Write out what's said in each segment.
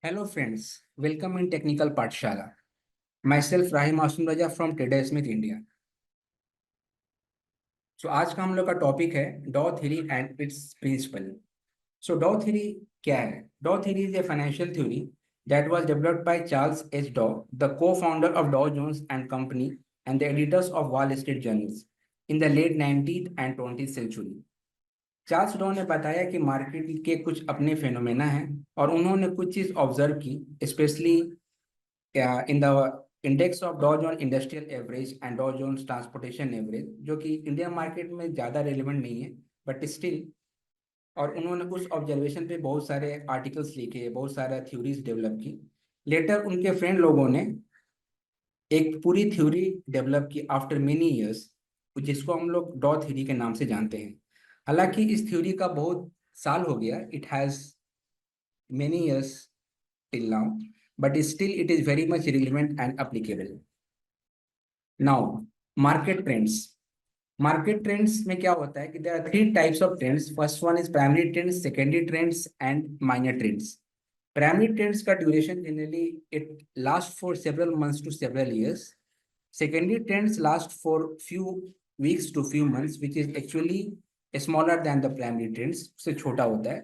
Hello friends, welcome in Technical Pathshala. Myself Rahim Asum Raja from Trader Smith India. So आज का हम लोग का टॉपिक है डॉ थ्योरी एंड इट्स प्रिंसिपल. सो डॉ थ्योरी क्या है? डॉ theory is a financial theory that was developed by Charles H. Dow, the co-founder of Dow Jones and Company and the editors of Wall Street Journals in the late 19th and 20th century. Charles डॉ ने बताया कि market के कुछ अपने phenomena हैं और उन्होंने कुछ चीज ऑब्जर्व की, specially in the index of डॉ Jones industrial average and Dow Jones transportation average, जो कि इंडियन मार्केट में ज़्यादा रेलिवेंट नहीं है बट स्टिल. और उन्होंने उस ऑब्जर्वेशन पे बहुत सारे आर्टिकल्स लिखे, बहुत सारे थ्योरीज डेवलप की. लेटर उनके फ्रेंड लोगों ने एक पूरी थ्योरी डेवलप की आफ्टर मेनी ईयर्स, जिसको हम लोग डॉ थ्योरी के नाम से जानते हैं. हालांकि इस थ्योरी का बहुत साल हो गया, it has many years till now, but still it is very much relevant and applicable. Now, market trends. Market trends में क्या होता है कि there are three types of trends. First one is primary trends, secondary trends, and minor trends. Primary trends का duration generally it lasts for several months to several years. Secondary trends last for few weeks to few months, which is actually smaller than the primary trends, से छोटा होता है.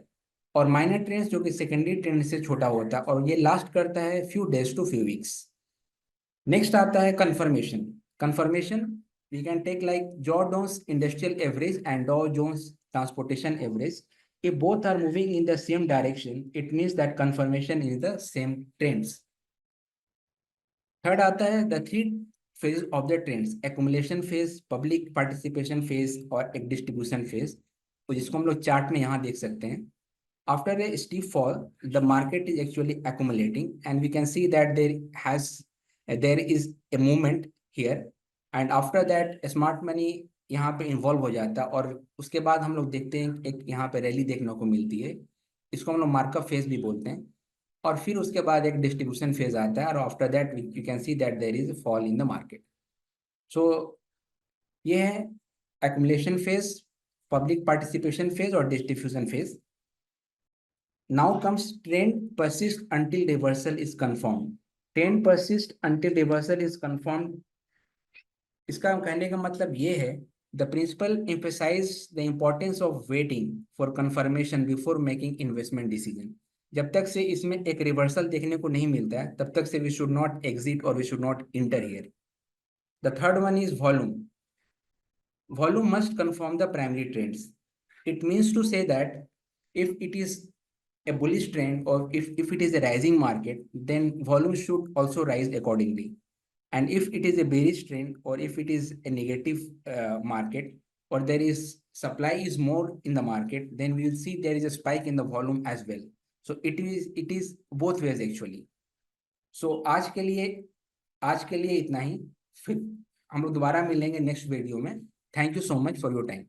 और minor trends जो कि secondary trend से छोटा होता है और ये लास्ट करता है few days to few weeks. Next आता है confirmation. Confirmation we can take like Dow Jones industrial average and Dow Jones transportation average. if both are moving in the same direction, it means that confirmation is the same trends. Third आता है the three phase of the trends: accumulation phase, public participation phase और एक distribution phase, तो जिसको हम लोग chart में यहाँ देख सकते हैं. After a steep fall, the market is actually accumulating, and we can see that there is a movement here, and after that smart money यहाँ पे इन्वॉल्व हो जाता है और उसके बाद हम लोग देखते हैं एक यहाँ पे रैली देखने को मिलती है. इसको हम लोग मार्कअप फेज भी बोलते हैं. और फिर उसके बाद एक डिस्ट्रीब्यूशन फेज आता है और after that you can see that there is fall in the market. So ये है accumulation phase, public participation phase और distribution phase. Now comes trend persist until reversal is confirmed. Trend persist until reversal is confirmed. इसका कहने का मतलब ये है, the principle emphasize the importance of waiting for confirmation before making investment decision. जब तक से इसमें एक रिवर्सल देखने को नहीं मिलता है तब तक से we should not exit or we should not enter here. The third one is volume. Volume must confirm the primary trends. It means to say that if it is a bullish trend or if it is a rising market, then volume should also rise accordingly. And if it is a bearish trend or if it is a negative market or there is supply is more in the market, then we will see there is a spike in the volume as well. So it is both ways actually. So आज के लिए इतना ही. फिर हम लोग दोबारा मिलेंगे next video में. Thank you so much for your time.